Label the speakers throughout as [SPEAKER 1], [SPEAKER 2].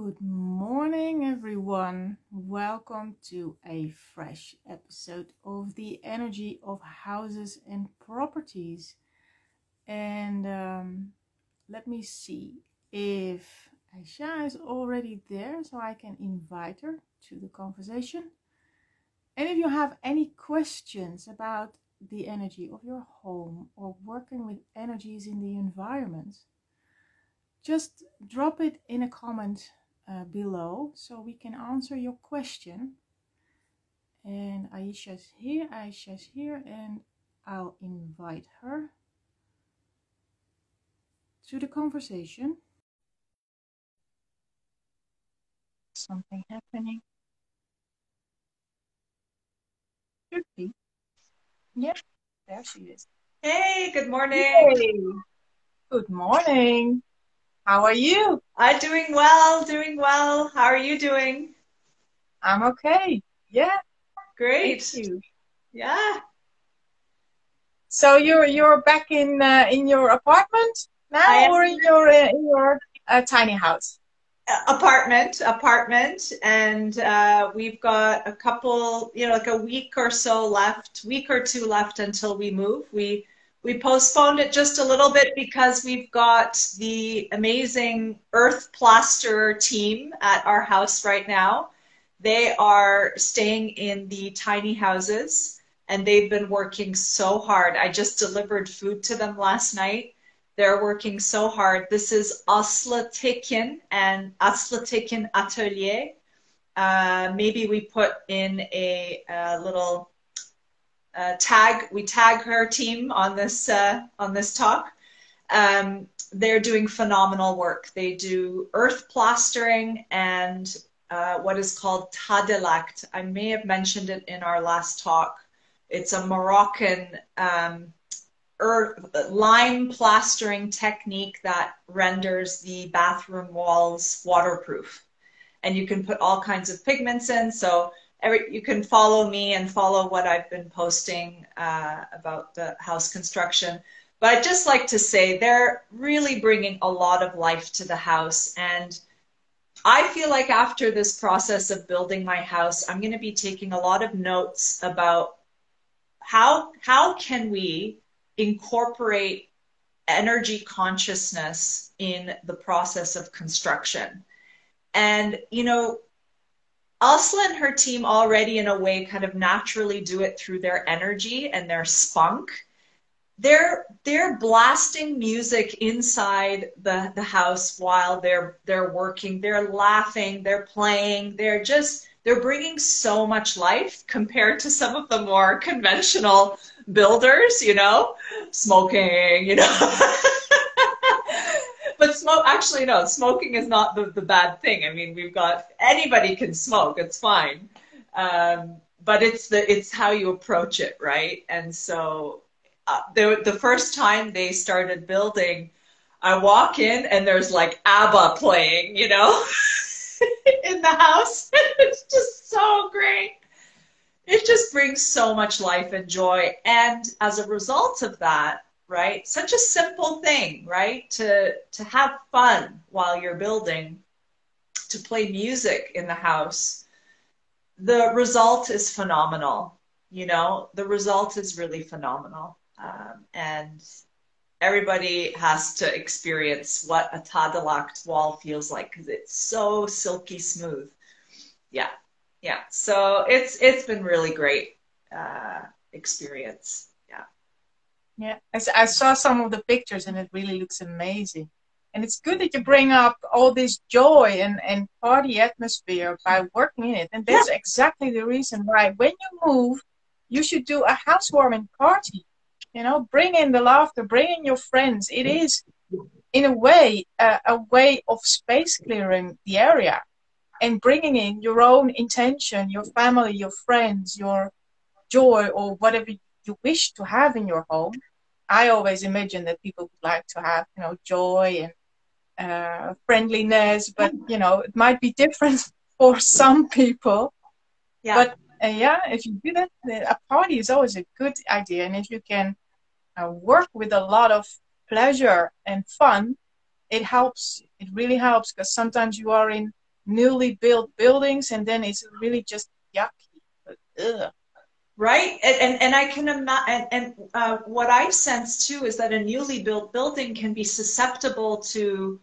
[SPEAKER 1] Good morning, everyone. Welcome to a fresh episode of the energy of houses and properties. And let me see if Aisha is already there so I can invite her to the conversation. And if you have any questions about the energy of your home or working with energies in the environment, just drop it in a comment below so we can answer your question. And Aisha's here, and I'll invite her to the conversation. Something happening. Should be. Yeah, there she is.
[SPEAKER 2] Hey, good morning.
[SPEAKER 1] Hey, good morning. How are you?
[SPEAKER 2] I'm doing well, doing well. How are you doing?
[SPEAKER 1] I'm okay. Yeah,
[SPEAKER 2] Great.
[SPEAKER 1] thank you.
[SPEAKER 2] Yeah,
[SPEAKER 1] So you're back in your apartment
[SPEAKER 2] I
[SPEAKER 1] now,
[SPEAKER 2] am
[SPEAKER 1] or in your tiny house?
[SPEAKER 2] apartment, and we've got a couple, like a week or so left, week or two left until we move. We postponed it just a little bit because we've got the amazing earth plasterer team at our house right now. They are staying in the tiny houses and they've been working so hard. I just delivered food to them last night. They're working so hard. This is Aslı Tekin and Aslı Tekin Atelier. Maybe we put in a little tag. We tag her team on this talk. They're doing phenomenal work. They do earth plastering and what is called tadelakt. I may have mentioned it in our last talk. It's a Moroccan lime plastering technique that renders the bathroom walls waterproof. And you can put all kinds of pigments in. So you can follow me and follow what I've been posting about the house construction. But I'd just like to say they're really bringing a lot of life to the house. And I feel like after this process of building my house, I'm going to be taking a lot of notes about how can we incorporate energy consciousness in the process of construction. And, Aslı and her team already in a way kind of naturally do it through their energy and their spunk. They're blasting music inside the house while they're working. They're laughing, they're playing, they're bringing so much life compared to some of the more conventional builders, smoking, But actually, no, smoking is not the bad thing. I mean, anybody can smoke, it's fine. But it's how you approach it, right? And so the first time they started building, I walk in and there's like ABBA playing, in the house. It's just so great. It just brings so much life and joy. And as a result of that, right, such a simple thing, right, to have fun while you're building, to play music in the house, the result is phenomenal. The result is really phenomenal. And everybody has to experience what a tadelakt wall feels like because it's so silky smooth. Yeah. Yeah. So it's been really great experience. Yeah.
[SPEAKER 1] Yeah, I saw some of the pictures and it really looks amazing. And it's good that you bring up all this joy and party atmosphere by working in it. And that's exactly the reason why when you move, you should do a housewarming party. Bring in the laughter, bring in your friends. It is, in a way of space clearing the area and bringing in your own intention, your family, your friends, your joy, or whatever you wish to have in your home. I always imagine that people would like to have, joy and friendliness, but it might be different for some people.
[SPEAKER 2] Yeah.
[SPEAKER 1] But if you do that, a party is always a good idea. And if you can work with a lot of pleasure and fun, it helps. It really helps because sometimes you are in newly built buildings, and then it's really just yucky. Ugh.
[SPEAKER 2] Right. And I can imagine, and what I've sensed too is that a newly built building can be susceptible to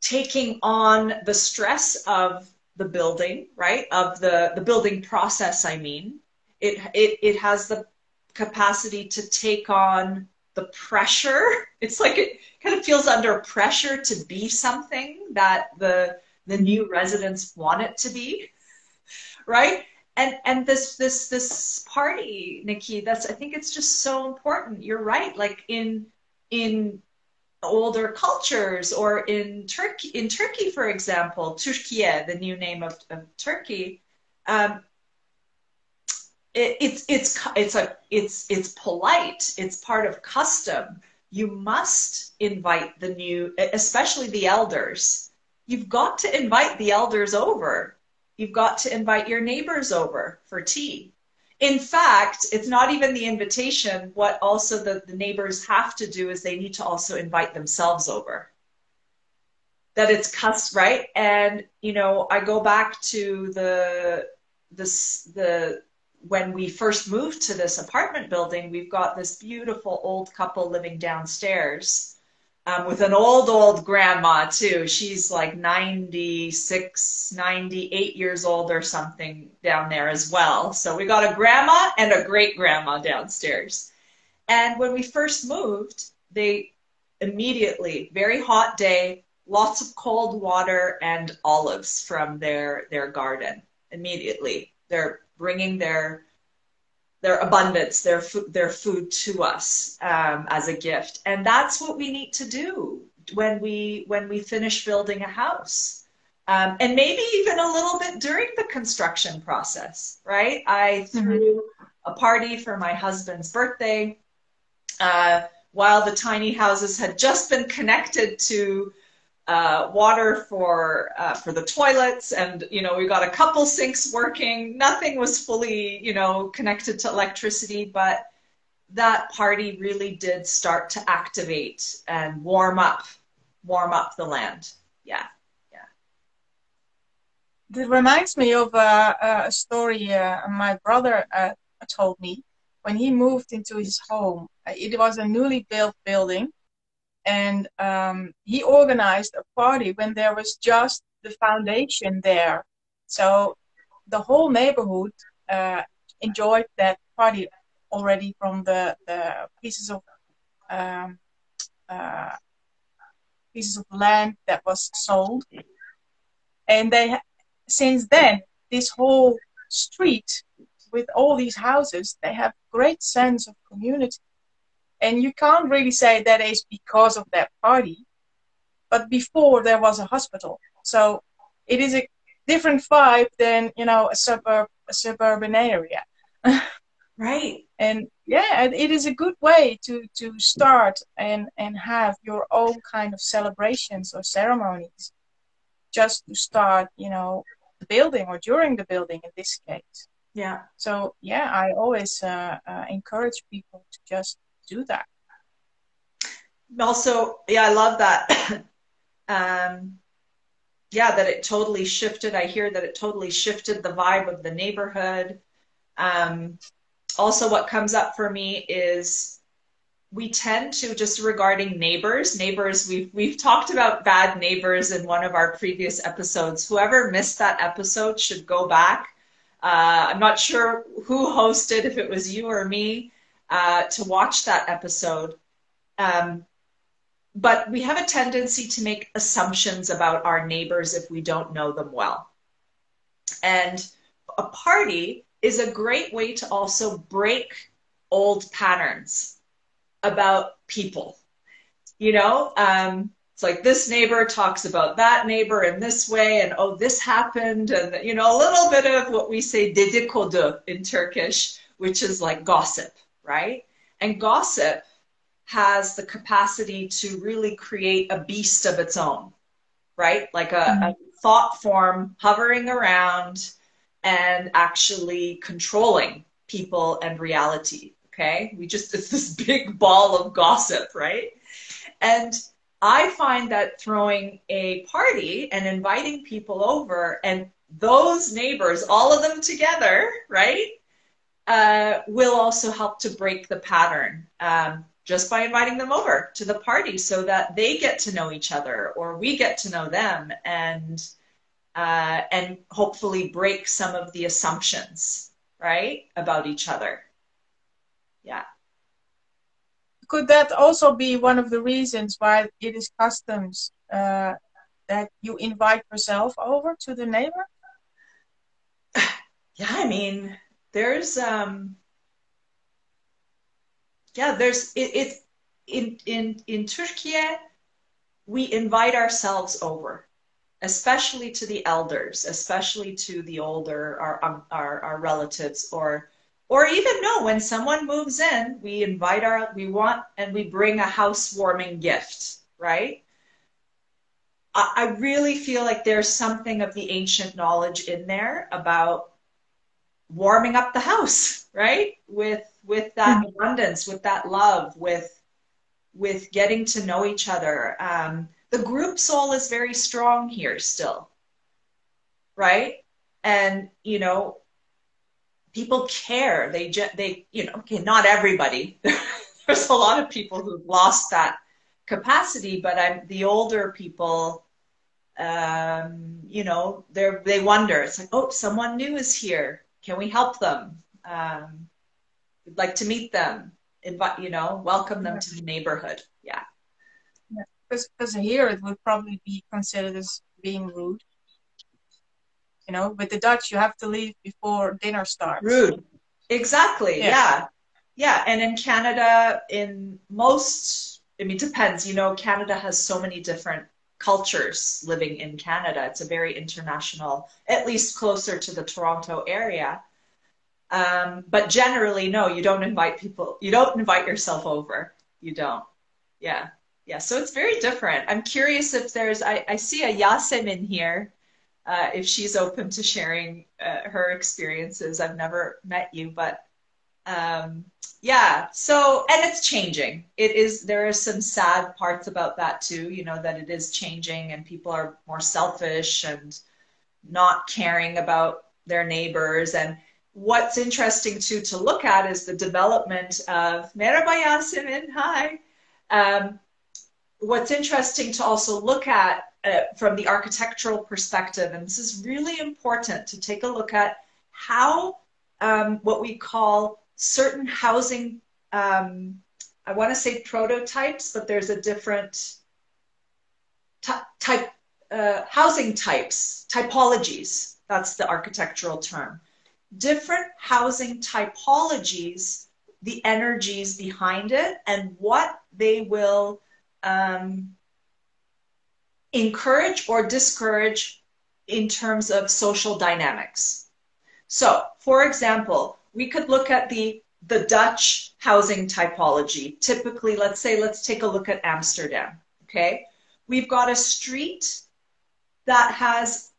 [SPEAKER 2] taking on the stress of the building, right? Of the building process, I mean. It has the capacity to take on the pressure. It's like it kind of feels under pressure to be something that the new residents want it to be, right? And this party, Nikki, that's, I think it's just so important. You're right. Like in older cultures, or in Turkey, for example, Türkiye, the new name of Turkey, um, it's polite. It's part of custom. You must invite the new, especially the elders. You've got to invite the elders over. You've got to invite your neighbors over for tea. In fact, it's not even the invitation. What also the neighbors have to do is they need to also invite themselves over. That it's custom, right? And I go back to the when we first moved to this apartment building. We've got this beautiful old couple living downstairs, with an old grandma too. She's like 96, 98 years old or something down there as well. So we got a grandma and a great grandma downstairs. And when we first moved, they immediately, very hot day, lots of cold water and olives from their garden. Immediately, they're bringing their abundance, their food to us, as a gift. And that's what we need to do when we finish building a house, and maybe even a little bit during the construction process, right? I threw a party for my husband's birthday, while the tiny houses had just been connected to water for the toilets, and we got a couple sinks working. Nothing was fully connected to electricity, but that party really did start to activate and warm up the land. Yeah.
[SPEAKER 1] It reminds me of a story my brother told me when he moved into his home. It was a newly built building. And he organized a party when there was just the foundation there. So the whole neighborhood enjoyed that party already from the pieces of land that was sold. And since then, this whole street with all these houses, they have great sense of community. And you can't really say that is because of that party, but before there was a hospital. So it is a different vibe than, a suburban area.
[SPEAKER 2] Right.
[SPEAKER 1] And yeah, it is a good way to start and have your own kind of celebrations or ceremonies just to start, the building, or during the building in this case.
[SPEAKER 2] Yeah.
[SPEAKER 1] So yeah, I always encourage people to just do that.
[SPEAKER 2] Also, yeah, I love that. Yeah, that it totally shifted. I hear that it totally shifted the vibe of the neighborhood. Also, what comes up for me is we tend to, just regarding neighbors, we've talked about bad neighbors in one of our previous episodes. Whoever missed that episode should go back. I'm not sure who hosted, if it was you or me, to watch that episode. But we have a tendency to make assumptions about our neighbors if we don't know them well. And a party is a great way to also break old patterns about people. It's like this neighbor talks about that neighbor in this way, and oh, this happened, and a little bit of what we say dedikodu in Turkish, which is like gossip, right? And gossip has the capacity to really create a beast of its own, right? Like a thought form hovering around and actually controlling people and reality, okay? It's this big ball of gossip, right? And I find that throwing a party and inviting people over and those neighbors, all of them together, right, will also help to break the pattern just by inviting them over to the party so that they get to know each other or we get to know them and hopefully break some of the assumptions, right, about each other. Yeah.
[SPEAKER 1] Could that also be one of the reasons why it is customs that you invite yourself over to the neighbor?
[SPEAKER 2] Yeah, I mean, there's in Turkey, we invite ourselves over, especially to the elders, especially to the older, our relatives, or even no, when someone moves in, we bring a housewarming gift, right? I really feel like there's something of the ancient knowledge in there about warming up the house, right? With that abundance, with that love, with getting to know each other. The group soul is very strong here still, right? And, you know, people care. They, you know, okay, not everybody. There's a lot of people who've lost that capacity, but the older people, you know, they wonder. It's like, oh, someone new is here. Can we help them? We'd like to meet them. Invite, you know, welcome them to the neighborhood. Yeah.
[SPEAKER 1] Because here it would probably be considered as being rude. You know, with the Dutch, you have to leave before dinner starts.
[SPEAKER 2] Rude. Exactly. Yeah. Yeah. And in Canada, in most, I mean, it depends. You know, Canada has so many different cultures living in Canada. It's a very international, at least closer to the Toronto area. But generally, no, you don't invite people. You don't invite yourself over. You don't. Yeah. Yeah. So it's very different. I'm curious if I see a Yasim in here. If she's open to sharing her experiences. I've never met you, but yeah. So, and it's changing. There are some sad parts about that too, you know, that it is changing and people are more selfish and not caring about their neighbors. And what's interesting too to look at is the development of Merhaba Yasemin, hi. What's interesting to also look at from the architectural perspective, and this is really important to take a look at how what we call certain housing, I want to say prototypes, but there's a different housing types, typologies, that's the architectural term. Different housing typologies, the energies behind it, and what they will encourage or discourage in terms of social dynamics. So, for example, we could look at the Dutch housing typology. Typically, let's take a look at Amsterdam, okay? We've got a street that has,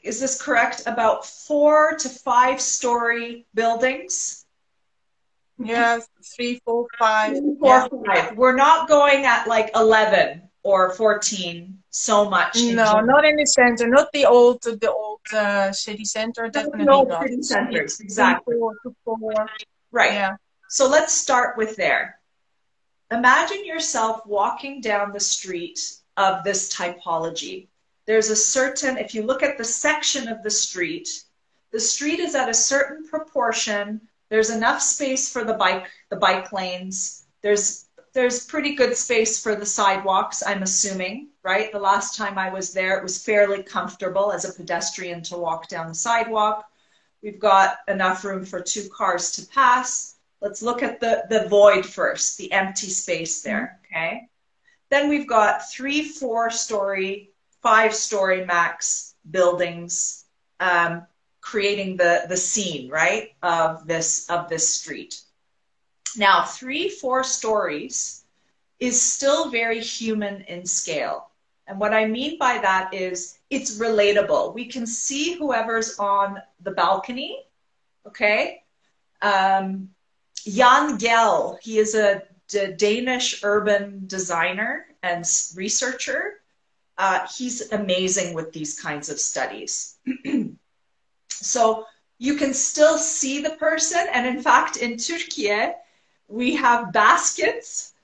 [SPEAKER 2] is this correct, about 4 to 5 story buildings?
[SPEAKER 1] Yeah, 3, 4, 5.
[SPEAKER 2] 3, 4, 5. We're not going at like 11 or 14 so much.
[SPEAKER 1] No, not in the center, not the old city center, definitely not.
[SPEAKER 2] City centers, exactly.
[SPEAKER 1] 4 to 4.
[SPEAKER 2] Right.
[SPEAKER 1] Yeah.
[SPEAKER 2] So let's start with there. Imagine yourself walking down the street of this typology. There's a certain, if you look at the section of the street is at a certain proportion. There's enough space for the bike lanes. There's pretty good space for the sidewalks, I'm assuming, right? The last time I was there, it was fairly comfortable as a pedestrian to walk down the sidewalk. We've got enough room for 2 cars to pass. Let's look at the void first, the empty space there, okay? Then we've got 3, 4 story, 5 story max buildings, creating the scene, right, of this street. Now, 3, 4 stories is still very human in scale. And what I mean by that is it's relatable. We can see whoever's on the balcony, okay? Jan Gell, he is a Danish urban designer and researcher. He's amazing with these kinds of studies. So you can still see the person. And in fact, in Turkey, we have baskets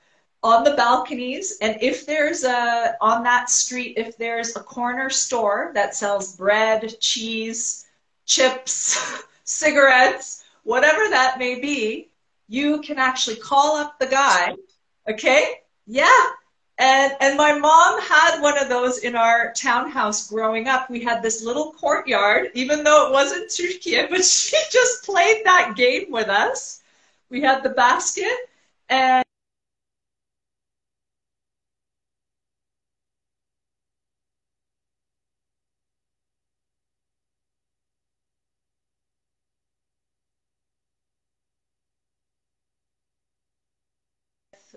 [SPEAKER 2] on the balconies. And if there's on that street, if there's a corner store that sells bread, cheese, chips, cigarettes, whatever that may be, you can actually call up the guy. Okay? Yeah. And my mom had one of those in our townhouse growing up. We had this little courtyard, even though it wasn't Turkey, but she just played that game with us. We had the basket, and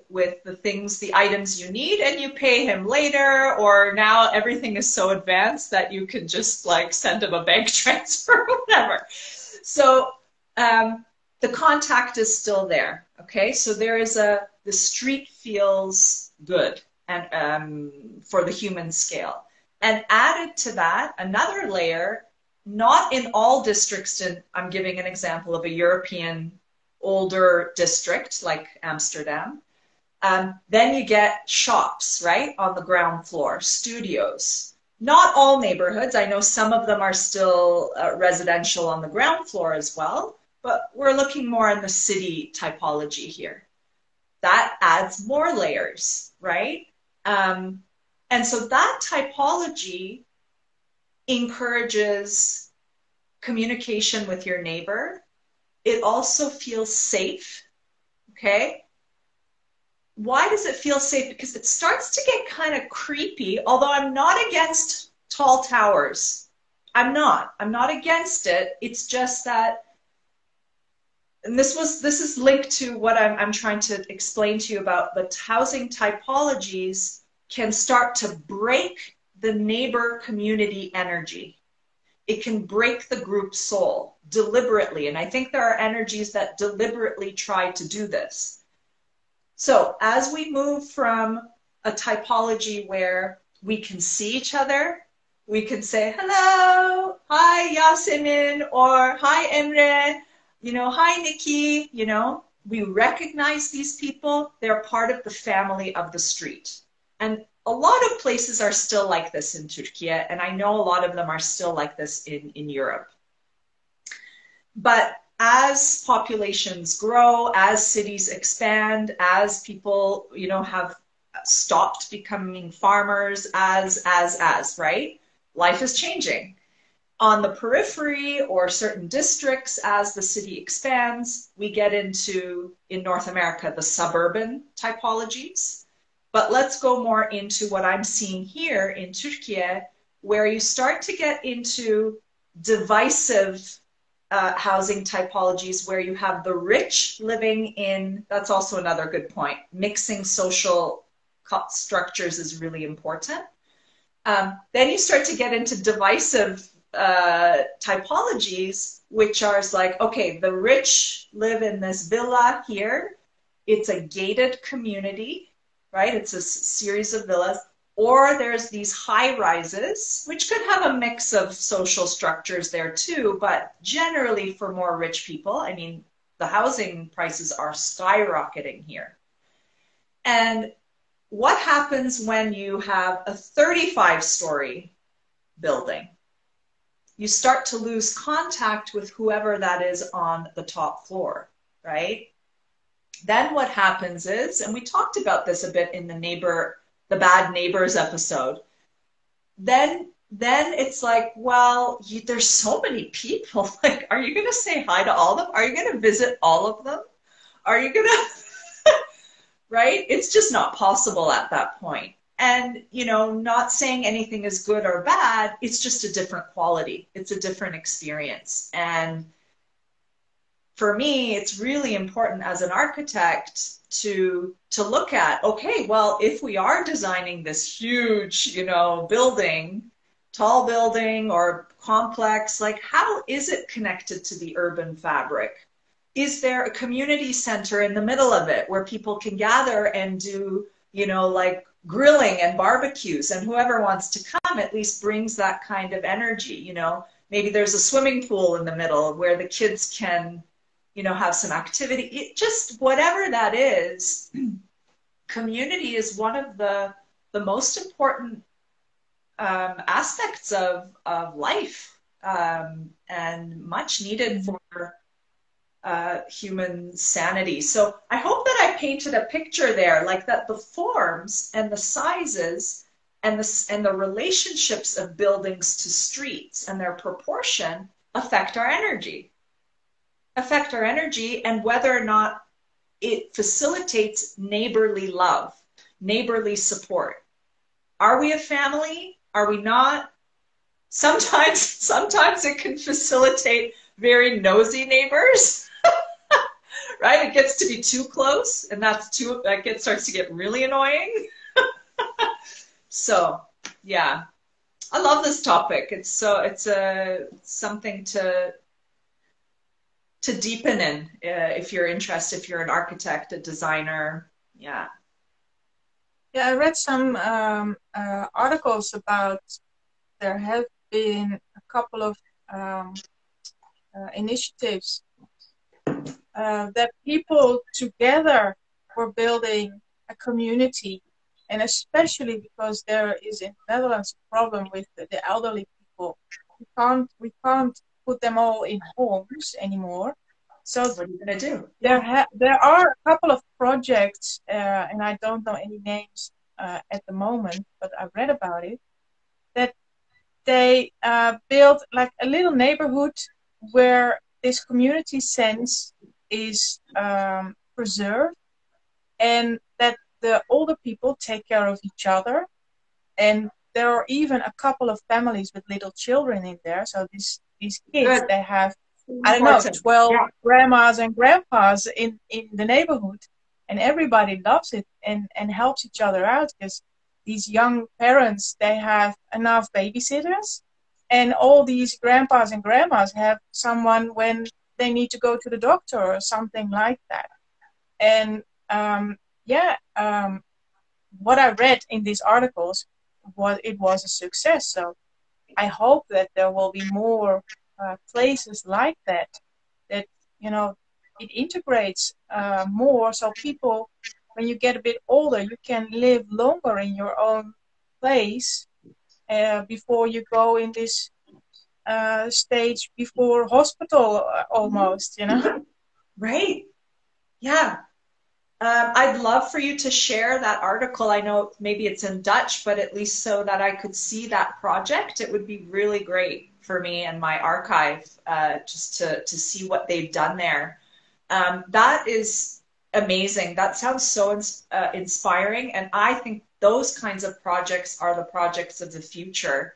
[SPEAKER 2] with the things, the items you need, and you pay him later, or now everything is so advanced that you can just like send him a bank transfer or whatever. So the contact is still there. Okay, so there is the street feels good and for the human scale. And added to that, another layer, not in all districts, I'm giving an example of a European older district like Amsterdam. Then you get shops, right, on the ground floor, studios. Not all neighborhoods. I know some of them are still residential on the ground floor as well, but we're looking more in the city typology here. That adds more layers, right? And so that typology encourages communication with your neighbor. It also feels safe, okay? Why does it feel safe? Because it starts to get kind of creepy, although I'm not against tall towers. I'm not against it. It's just that, and this is linked to what I'm trying to explain to you about the housing typologies can start to break the neighbor community energy. It can break the group soul deliberately. And I think there are energies that deliberately try to do this. So as we move from a typology where we can see each other, we can say, hello, hi, Yasemin, or hi, Emre, hi, Nicky, we recognize these people. They're part of the family of the street. And a lot of places are still like this in Turkey, and I know a lot of them are still like this in Europe. But as populations grow, as cities expand, as people, have stopped becoming farmers, right? Life is changing. On the periphery or certain districts, as the city expands, we get into, in North America, the suburban typologies. But let's go more into what I'm seeing here in Turkey, where you start to get into divisive housing typologies where you have the rich living in, that's also another good point, mixing social structures is really important. Then you start to get into divisive typologies, which are like, okay, the rich live in this villa here. It's a gated community, right? It's a series of villas. Or there's these high rises, which could have a mix of social structures there too, but generally for more rich people, I mean, the housing prices are skyrocketing here. And what happens when you have a 35-story building? You start to lose contact with whoever that is on the top floor, right? Then what happens is, and we talked about this a bit in the bad neighbors episode, then it's like, well, there's so many people. Like, are you going to say hi to all of them? Are you going to visit all of them? Are you going to, right? It's just not possible at that point. And, not saying anything is good or bad, it's just a different quality. It's a different experience. And for me, it's really important as an architect to look at, okay, well, if we are designing this huge, building, tall building or complex, like how is it connected to the urban fabric? is there a community center in the middle of it where people can gather and do, you know, like grilling and barbecues, and whoever wants to come at least brings that kind of energy, you know? Maybe there's a swimming pool in the middle where the kids can, you know, have some activity. Just whatever that is, community is one of the most important aspects of life, and much needed for human sanity. So I hope that I painted a picture there, like that the forms and the sizes and the relationships of buildings to streets and their proportion affect our energy, and whether or not it facilitates neighborly love, neighborly support. Are we a family? Are we not? Sometimes it can facilitate very nosy neighbors, right? It gets to be too close, and starts to get really annoying. So, yeah, I love this topic. It's something to deepen in, if you're interested, if you're an architect, a designer. Yeah.
[SPEAKER 1] Yeah, I read some articles about there have been a couple of initiatives that people together were building a community, and especially because there is in the Netherlands a problem with the elderly people. We can't put them all in homes anymore. So
[SPEAKER 2] what are you going to do?
[SPEAKER 1] There are a couple of projects, and I don't know any names at the moment, but I read about it, that they build like a little neighborhood where this community sense is preserved, and that the older people take care of each other. And there are even a couple of families with little children in there. So these kids,
[SPEAKER 2] Good.
[SPEAKER 1] they have, I don't know, 12 grandmas and grandpas in the neighborhood. And everybody loves it and helps each other out, because these young parents, they have enough babysitters. And all these grandpas and grandmas have someone when they need to go to the doctor or something like that. And what I read in these articles, it was a success. So I hope that there will be more places like that, you know, it integrates more. So people, when you get a bit older, you can live longer in your own place before you go in this stage before hospital almost, you know?
[SPEAKER 2] Right. Yeah. I'd love for you to share that article. I know maybe it's in Dutch, but at least so that I could see that project, it would be really great for me and my archive, just to see what they've done there. That is amazing. That sounds so inspiring. And I think those kinds of projects are the projects of the future.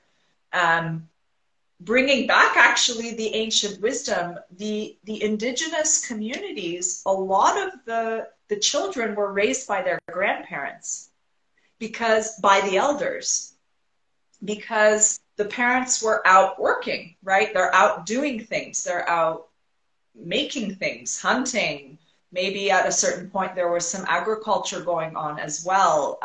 [SPEAKER 2] Bringing back actually the ancient wisdom, the indigenous communities, a lot of the children were raised by their grandparents, by the elders, because the parents were out working, right? They're out doing things. They're out making things, hunting. Maybe at a certain point there was some agriculture going on as well,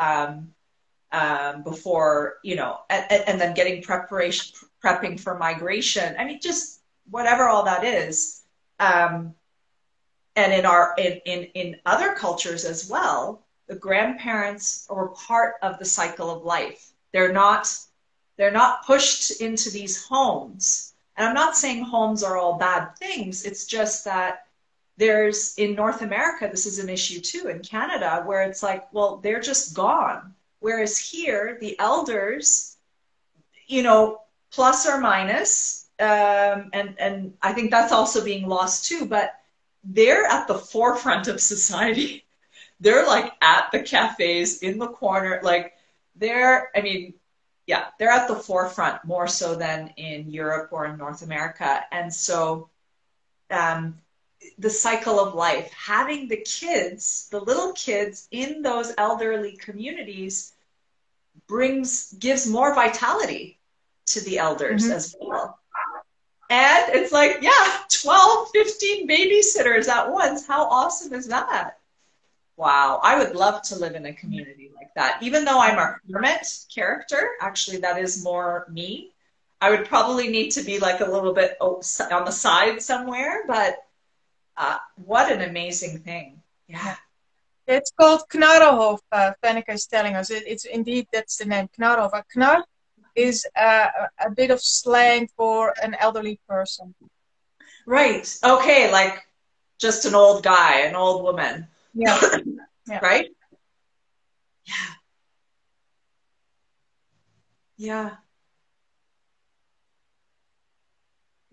[SPEAKER 2] before, you know, and then getting prepping for migration. I mean, just whatever all that is. And in other cultures as well, the grandparents are part of the cycle of life. They're not pushed into these homes. And I'm not saying homes are all bad things. It's just that in North America, this is an issue too, in Canada, where it's like, well, they're just gone. Whereas here, the elders, you know, plus or minus, and I think that's also being lost too, but they're at the forefront of society. They're like at the cafes in the corner, like they're at the forefront more so than in Europe or in North America. And so the cycle of life, having the little kids in those elderly communities gives more vitality to the elders as well. And it's like, yeah, 12, 15 babysitters at once. How awesome is that? Wow, I would love to live in a community like that. Even though I'm a hermit character, actually, that is more me. I would probably need to be like a little bit on the side somewhere, but what an amazing thing. Yeah.
[SPEAKER 1] It's called Knarrenhof, Fenneke is telling us. It's indeed, that's the name, Knarrenhof. A knar is a bit of slang for an elderly person.
[SPEAKER 2] Right. Okay, like just an old guy, an old woman.
[SPEAKER 1] Yeah. Yeah.
[SPEAKER 2] Right? Yeah. Yeah.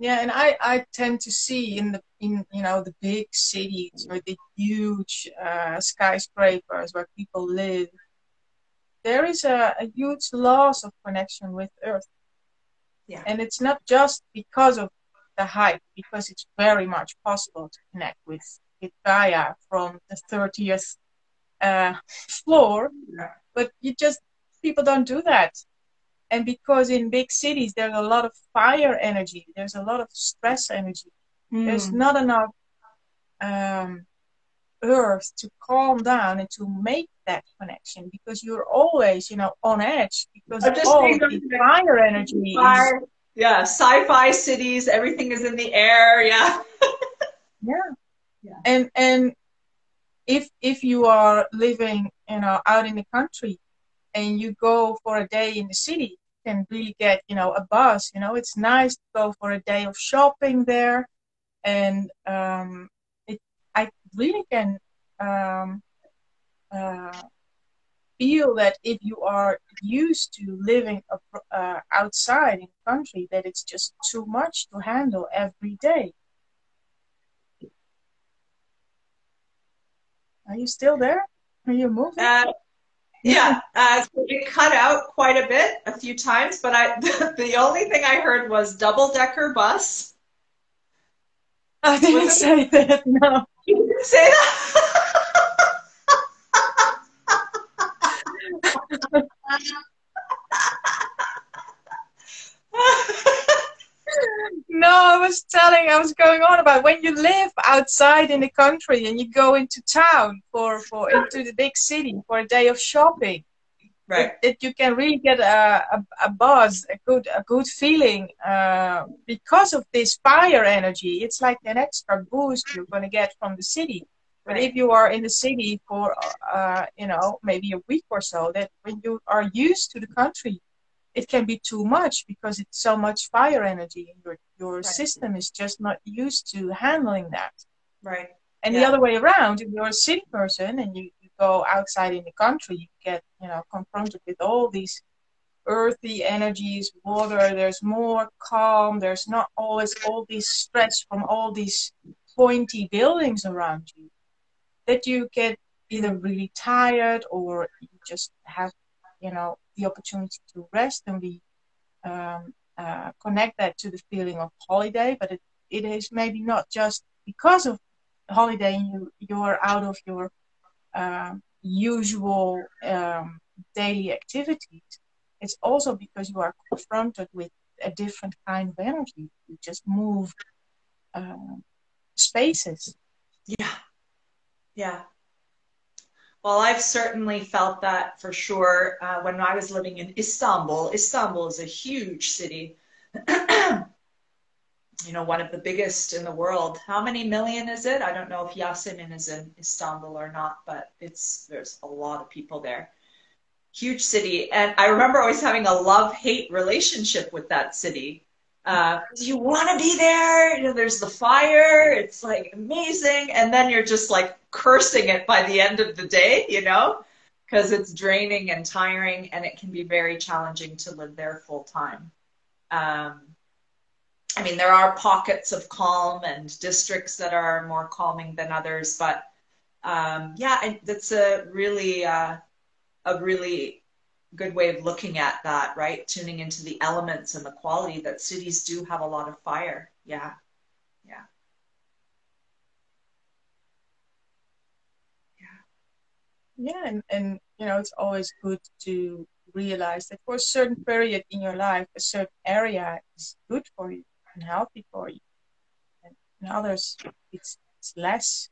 [SPEAKER 1] Yeah, and I tend to see in the big cities or the huge skyscrapers where people live, there is a huge loss of connection with Earth.
[SPEAKER 2] Yeah.
[SPEAKER 1] And it's not just because of the height, because it's very much possible to connect with Gaia from the 30th floor, but people don't do that. And because in big cities, there's a lot of fire energy, there's a lot of stress energy. There's not enough earth to calm down and to make that connection, because you're always, on edge, because all of the fire energy is.
[SPEAKER 2] Yeah, sci-fi cities, everything is in the air. Yeah.
[SPEAKER 1] Yeah. And if you are living, out in the country, and you go for a day in the city, you can really get, a buzz. It's nice to go for a day of shopping there, and I really can feel that if you are used to living outside in the country, that it's just too much to handle every day. Are you still there? Are you moving?
[SPEAKER 2] Yeah, so it cut out quite a bit, a few times, but the only thing I heard was double-decker bus.
[SPEAKER 1] I didn't say that, no.
[SPEAKER 2] You didn't say that?
[SPEAKER 1] No, I was going on about when you live outside in the country and you go into town into the big city for a day of shopping,
[SPEAKER 2] right?
[SPEAKER 1] That you can really get a buzz, a good feeling because of this fire energy. It's like an extra boost you're going to get from the city. But if you are in the city for maybe a week or so, that when you are used to the country, it can be too much because it's so much fire energy, and your system is just not used to handling that.
[SPEAKER 2] Right.
[SPEAKER 1] And the other way around, if you're a city person and you go outside in the country, you get confronted with all these earthy energies, water. There's more calm. There's not always all this stress from all these pointy buildings around you. That you get either really tired, or you just have the opportunity to rest, and we connect that to the feeling of holiday. But it is maybe not just because of holiday you're out of your usual daily activities. It's also because you are confronted with a different kind of energy. You just move spaces.
[SPEAKER 2] Yeah. Well, I've certainly felt that for sure when I was living in Istanbul. Istanbul is a huge city, one of the biggest in the world. How many million is it? I don't know if Yasemin is in Istanbul or not, but there's a lot of people there. Huge city. And I remember always having a love-hate relationship with that city. You want to be there, there's the fire, it's like amazing, and then you're just like cursing it by the end of the day, because it's draining and tiring, and it can be very challenging to live there full time. I mean, there are pockets of calm and districts that are more calming than others, but that's a really good way of looking at that, right? Tuning into the elements and the quality that cities do have a lot of fire. Yeah.
[SPEAKER 1] And it's always good to realize that for a certain period in your life, a certain area is good for you. and healthy for you. And in others, it's less.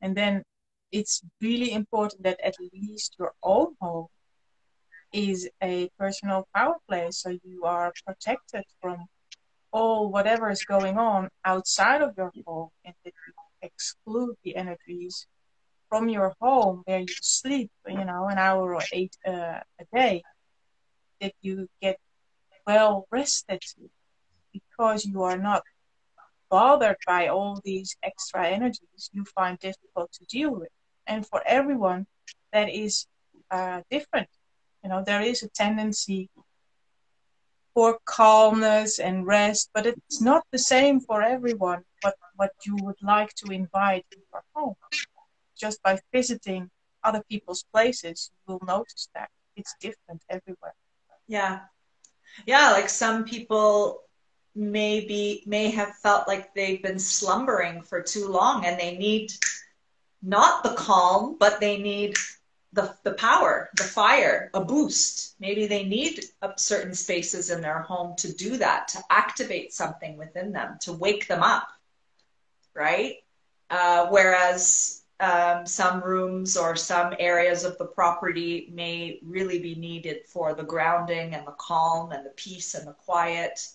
[SPEAKER 1] And then it's really important that at least your own home is a personal power place, so you are protected from all whatever is going on outside of your home, and that you exclude the energies from your home where you sleep, an hour or 8 a day, that you get well rested because you are not bothered by all these extra energies you find difficult to deal with. And for everyone, that is different. There is a tendency for calmness and rest, but it's not the same for everyone. What you would like to invite in your home. Just by visiting other people's places, you will notice that it's different everywhere.
[SPEAKER 2] Yeah. Yeah, like some people may have felt like they've been slumbering for too long and they need not the calm, but they need the power, the fire, a boost. Maybe they need certain spaces in their home to do that, to activate something within them, to wake them up, right? Whereas some rooms or some areas of the property may really be needed for the grounding and the calm and the peace and the quiet.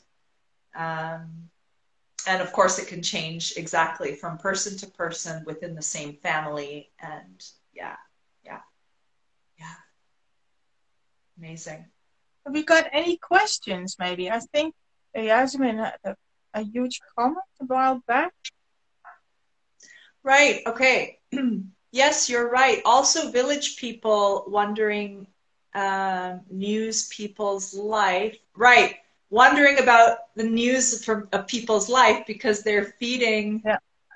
[SPEAKER 2] And of course, it can change exactly from person to person within the same family. And yeah. Amazing.
[SPEAKER 1] Have we got any questions, maybe? I think Yasmin had a huge comment a while back.
[SPEAKER 2] Right. Okay. Yes, you're right. Also, village people wondering news people's life. Right. Wondering about the news of people's life because they're feeding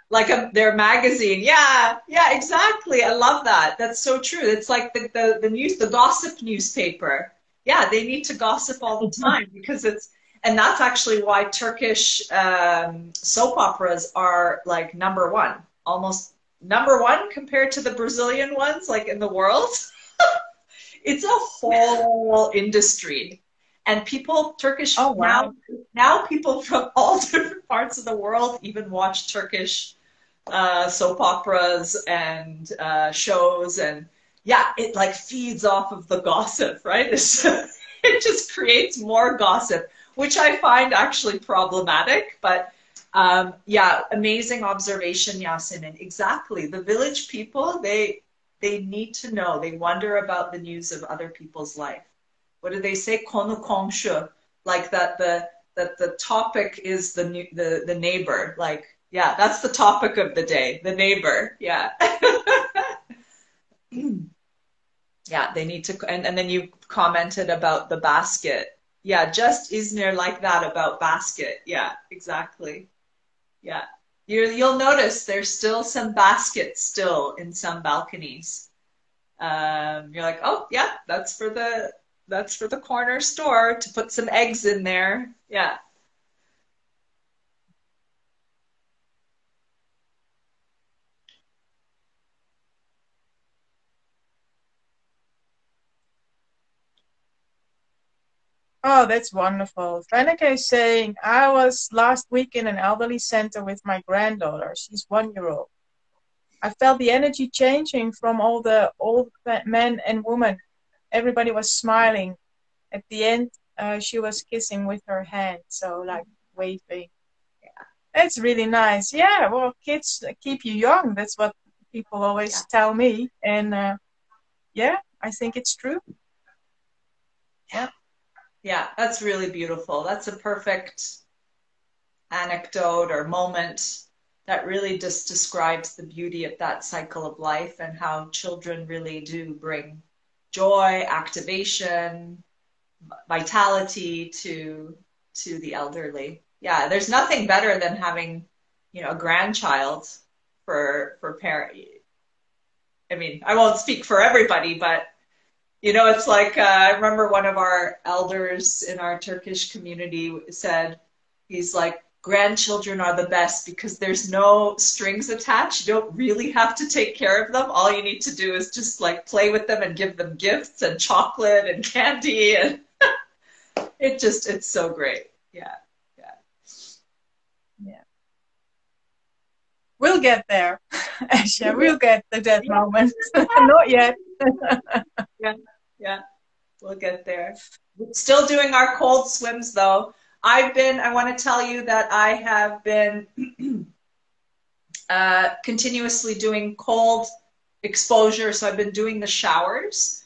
[SPEAKER 2] like their magazine. Yeah, exactly. I love that. That's so true. It's like the news, the gossip newspaper. Yeah, they need to gossip all the time because and that's actually why Turkish soap operas are like number one, almost number one compared to the Brazilian ones, like in the world. It's a whole industry. And Turkish, now people from all different parts of the world even watch Turkish soap operas and shows, and it like feeds off of the gossip, right? It just creates more gossip, which I find actually problematic. But amazing observation, Yasemin. Exactly, the village people, they need to know. They wonder about the news of other people's life. What do they say? Konu komşu, like that the topic is the neighbor. Like, yeah, that's the topic of the day, the neighbor. Yeah. Yeah, they need to, and then you commented about the basket. Yeah, just Izmir like that about basket. Yeah, exactly. Yeah. You'll notice there's still some baskets still in some balconies. You're like, oh yeah, that's for the corner store to put some eggs in there. Yeah.
[SPEAKER 1] Oh, that's wonderful. Fenneke is saying, I was last week in an elderly center with my granddaughter. She's 1 year old. I felt the energy changing from all the old men and women. Everybody was smiling. At the end, she was kissing with her hand, so like waving. Yeah, that's really nice. Yeah, well, kids keep you young. That's what people always tell me. And I think it's true. Yeah.
[SPEAKER 2] Yeah, that's really beautiful. That's a perfect anecdote or moment that really just describes the beauty of that cycle of life and how children really do bring joy, activation, vitality to the elderly. Yeah, there's nothing better than having, a grandchild for parent. I mean, I won't speak for everybody, but it's like I remember one of our elders in our Turkish community said, he's like, grandchildren are the best because there's no strings attached. You don't really have to take care of them. All you need to do is just like play with them and give them gifts and chocolate and candy, and it's so great. Yeah.
[SPEAKER 1] We'll get there, Aisha. We'll get to that moment. Not yet.
[SPEAKER 2] Yeah, yeah, we'll get there. Still doing our cold swims though. I want to tell you that I have been continuously doing cold exposure. So I've been doing the showers.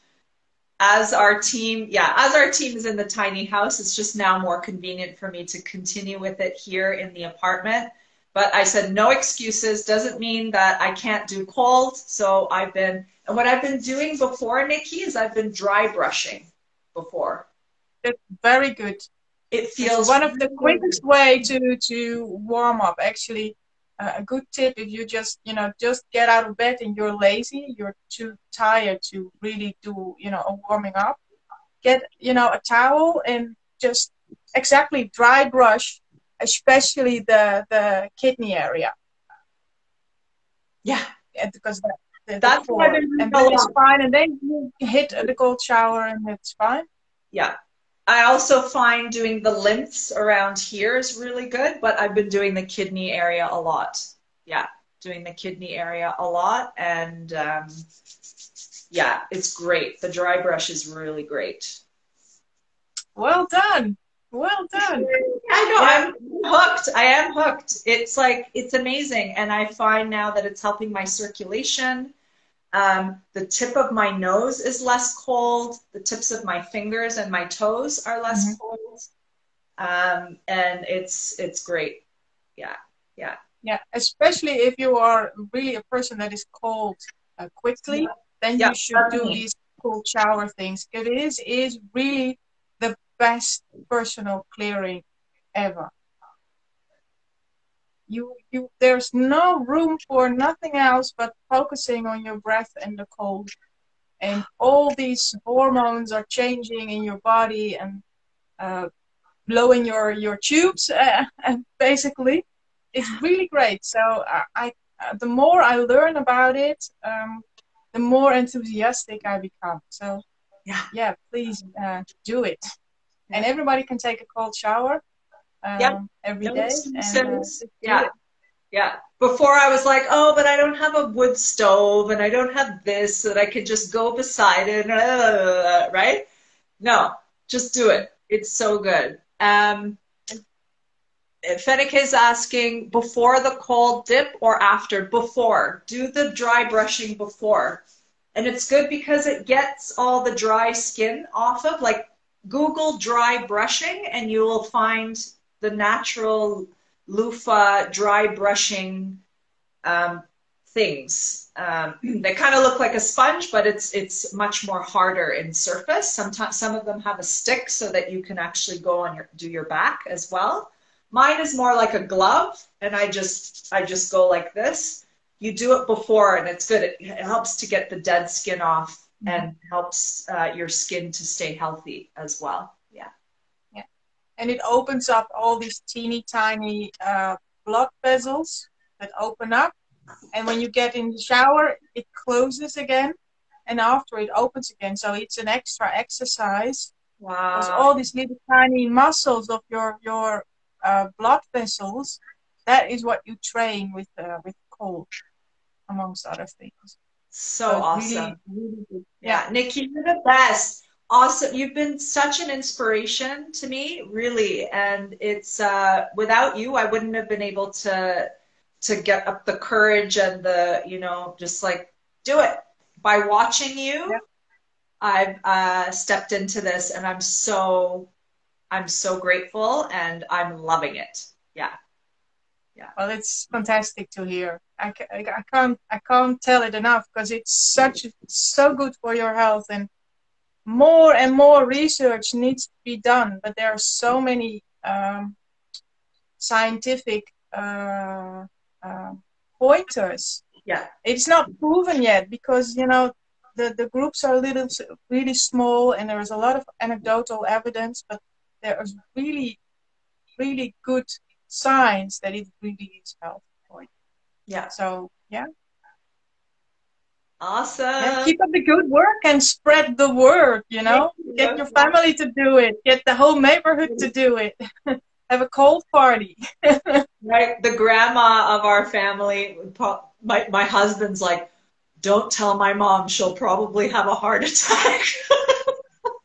[SPEAKER 2] As our team is in the tiny house, it's just now more convenient for me to continue with it here in the apartment. But I said no excuses. Doesn't mean that I can't do cold. So and what I've been doing before, Nikki, is I've been dry brushing before.
[SPEAKER 1] That's very good.
[SPEAKER 2] It feels
[SPEAKER 1] one of the quickest way to warm up. Actually, a good tip if you just get out of bed and you're lazy, you're too tired to really do a warming up. Get a towel and just exactly dry brush, especially the kidney area.
[SPEAKER 2] Yeah,
[SPEAKER 1] because
[SPEAKER 2] that's what I've been doing.
[SPEAKER 1] And then it's fine, and then you hit the cold shower and it's fine.
[SPEAKER 2] Yeah. I also find doing the lymphs around here is really good, but I've been doing the kidney area a lot. Yeah, doing the kidney area a lot. And yeah, it's great. The dry brush is really great.
[SPEAKER 1] Well done. Well done.
[SPEAKER 2] I know, yeah. I'm hooked. I am hooked. It's amazing. And I find now that it's helping my circulation. The tip of my nose is less cold. The tips of my fingers and my toes are less cold. And it's great. Yeah. Yeah.
[SPEAKER 1] Yeah. Especially if you are really a person that is cold quickly, then you should do these cold shower things. It is really the best personal clearing ever. There's no room for nothing else but focusing on your breath and the cold, and all these hormones are changing in your body and blowing your tubes, and basically it's really great. So the more I learn about it, the more enthusiastic I become. So yeah, please do it. And everybody can take a cold shower every day. And,
[SPEAKER 2] yeah. Before I was like, oh, but I don't have a wood stove and I don't have this that I could just go beside it, right? No, just do it. It's so good. Fennec is asking, before the cold dip or after? Before. Do the dry brushing before. And it's good because it gets all the dry skin off of, like, Google dry brushing and you will find the natural loofah dry brushing things. They kind of look like a sponge, but it's much more harder in surface. Sometimes some of them have a stick so that you can actually go on do your back as well. Mine is more like a glove, and I just go like this. You do it before, and it's good. It helps to get the dead skin off and helps your skin to stay healthy as well. Yeah.
[SPEAKER 1] Yeah. And it opens up all these teeny tiny blood vessels that open up. And when you get in the shower, it closes again. And after it opens again. So it's an extra exercise.
[SPEAKER 2] Wow.
[SPEAKER 1] Because all these little tiny muscles of your blood vessels, that is what you train with cold, amongst other things.
[SPEAKER 2] So awesome.
[SPEAKER 1] Really good.
[SPEAKER 2] Yeah, Nikki, you're the best. Awesome. You've been such an inspiration to me, really. And it's without you, I wouldn't have been able to get up the courage and the, just like do it. By watching you, I've stepped into this, and I'm so grateful, and I'm loving it. Yeah. Yeah.
[SPEAKER 1] Well, it's fantastic to hear. I can't tell it enough, because it's so good for your health, and more research needs to be done. But there are so many scientific pointers.
[SPEAKER 2] Yeah,
[SPEAKER 1] it's not proven yet, because the groups are really small, and there is a lot of anecdotal evidence, but there is really, really good signs that it really is helpful.
[SPEAKER 2] Yeah.
[SPEAKER 1] So yeah.
[SPEAKER 2] Awesome.
[SPEAKER 1] Yeah, keep up the good work and spread the word. Get your family to do it. Get the whole neighborhood to do it. have a cold party.
[SPEAKER 2] Right? The grandma of our family, my husband's like, don't tell my mom, she'll probably have a heart attack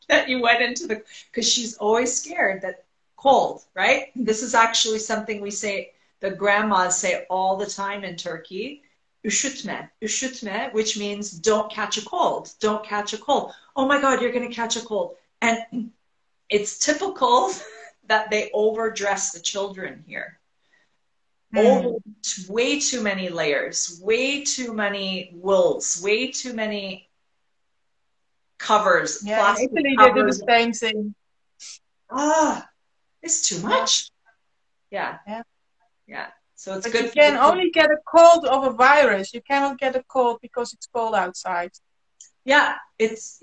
[SPEAKER 2] that you went into the, because she's always scared that cold, right? This is actually something we say, the grandmas say all the time in Turkey, üşütme, üşütme, which means don't catch a cold, don't catch a cold. Oh my God, you're going to catch a cold. And it's typical that they overdress the children here. Over, way too many layers, way too many wools, way too many covers,
[SPEAKER 1] Yeah,
[SPEAKER 2] plastic
[SPEAKER 1] in Italy they do the
[SPEAKER 2] covers.
[SPEAKER 1] same thing.
[SPEAKER 2] Ah, it's too much. Yeah,
[SPEAKER 1] Yeah.
[SPEAKER 2] yeah. So it's
[SPEAKER 1] But
[SPEAKER 2] good
[SPEAKER 1] you
[SPEAKER 2] for
[SPEAKER 1] can
[SPEAKER 2] the
[SPEAKER 1] only get a cold of a virus. You cannot get a cold because it's cold outside.
[SPEAKER 2] yeah. It's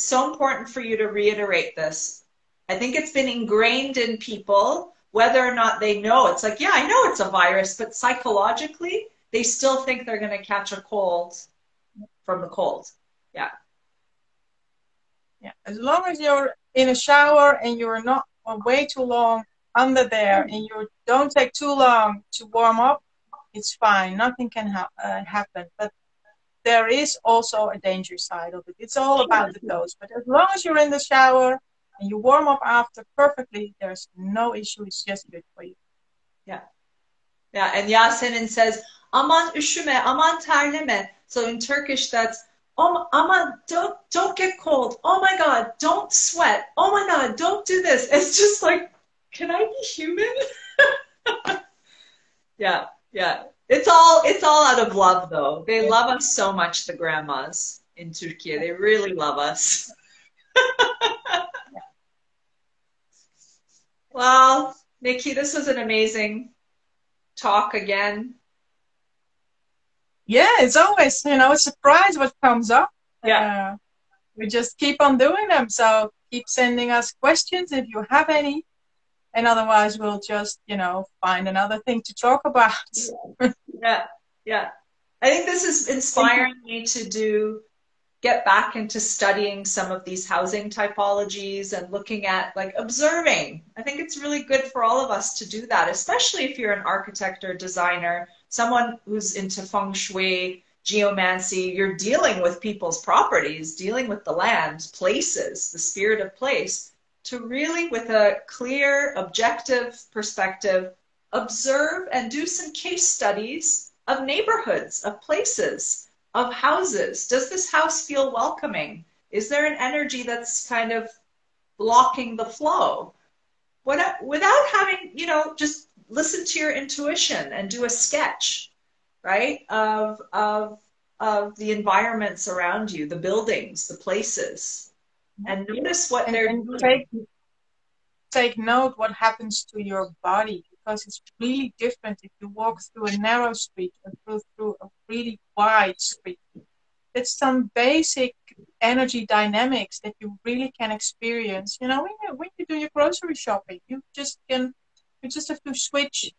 [SPEAKER 2] so important for you to reiterate this. I think it's been ingrained in people, whether or not they know. It's like, yeah, I know it's a virus, but psychologically, they still think they're going to catch a cold from the cold. Yeah.
[SPEAKER 1] Yeah, as long as you're in a shower and you're not way too long under there and you don't take too long to warm up, it's fine. Nothing can happen. But there is also a danger side of it. It's all about the dose. But as long as you're in the shower and you warm up after perfectly, there's no issue. It's just good for you.
[SPEAKER 2] Yeah. Yeah. And Yasemin says, aman üşüme, aman terleme. So in Turkish, that's, oh, aman, don't get cold. Oh my God, don't sweat. Oh my God, don't do this. It's just like, can I be human? Yeah. Yeah. It's all out of love though. They love us so much, the grandmas in Turkey. They really love us. Well, Nicky, this was an amazing talk again.
[SPEAKER 1] Yeah, it's always, a surprise what comes up.
[SPEAKER 2] Yeah.
[SPEAKER 1] We just keep on doing them. So keep sending us questions if you have any. And otherwise, we'll just, find another thing to talk about.
[SPEAKER 2] Yeah. Yeah. I think this is inspiring me to get back into studying some of these housing typologies and looking at like observing. I think it's really good for all of us to do that, especially if you're an architect or designer, someone who's into feng shui, geomancy, you're dealing with people's properties, dealing with the land, places, the spirit of place, to really, with a clear, objective perspective, observe and do some case studies of neighborhoods, of places, of houses. Does this house feel welcoming? Is there an energy that's kind of blocking the flow? Without having, just listen to your intuition and do a sketch, right? Of the environments around you, the buildings, the places, and notice what they're doing.
[SPEAKER 1] Take note what happens to your body, because it's really different if you walk through a narrow street or through a really wide street. It's some basic energy dynamics that you really can experience. When you do your grocery shopping, you just have to switch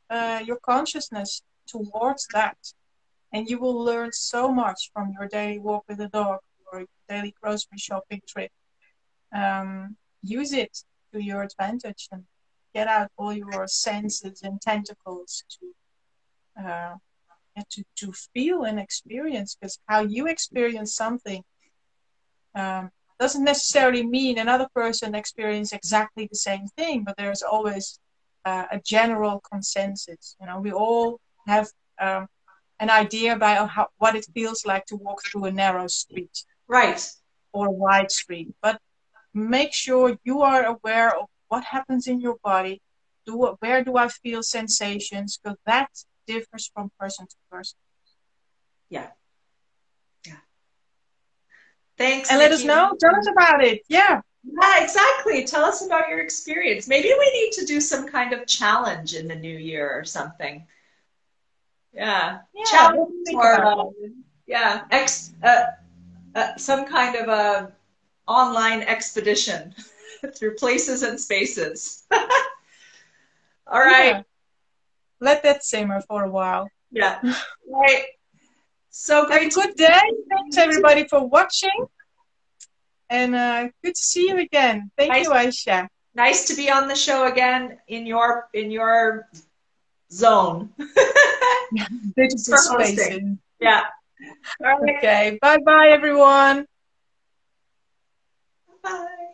[SPEAKER 1] your consciousness towards that, and you will learn so much from your daily walk with the dog or your daily grocery shopping trip. Use it to your advantage and get out all your senses and tentacles to feel and experience, because how you experience something doesn't necessarily mean another person experiences exactly the same thing, but there's always a general consensus. We all have an idea about what it feels like to walk through a narrow street,
[SPEAKER 2] right,
[SPEAKER 1] or a wide street, but make sure you are aware of what happens in your body. Where do I feel sensations? Because that differs from person to person.
[SPEAKER 2] Yeah. Yeah. Thanks,
[SPEAKER 1] and
[SPEAKER 2] Nicky.
[SPEAKER 1] let us know. Tell us about it. Yeah.
[SPEAKER 2] Yeah, exactly. Tell us about your experience. Maybe we need to do some kind of challenge in the new year or something. Yeah. Challenge or some kind of a online expedition through places and spaces. All right.
[SPEAKER 1] Yeah. Let that simmer for a while.
[SPEAKER 2] Yeah. Right. So great.
[SPEAKER 1] Have a good day. Thanks everybody for watching. And good to see you again. Thank you, Aisha.
[SPEAKER 2] Nice to be on the show again in your zone.
[SPEAKER 1] Digital
[SPEAKER 2] For hosting.
[SPEAKER 1] spaces.
[SPEAKER 2] Yeah. All right.
[SPEAKER 1] Okay. Bye bye, everyone.
[SPEAKER 2] Bye.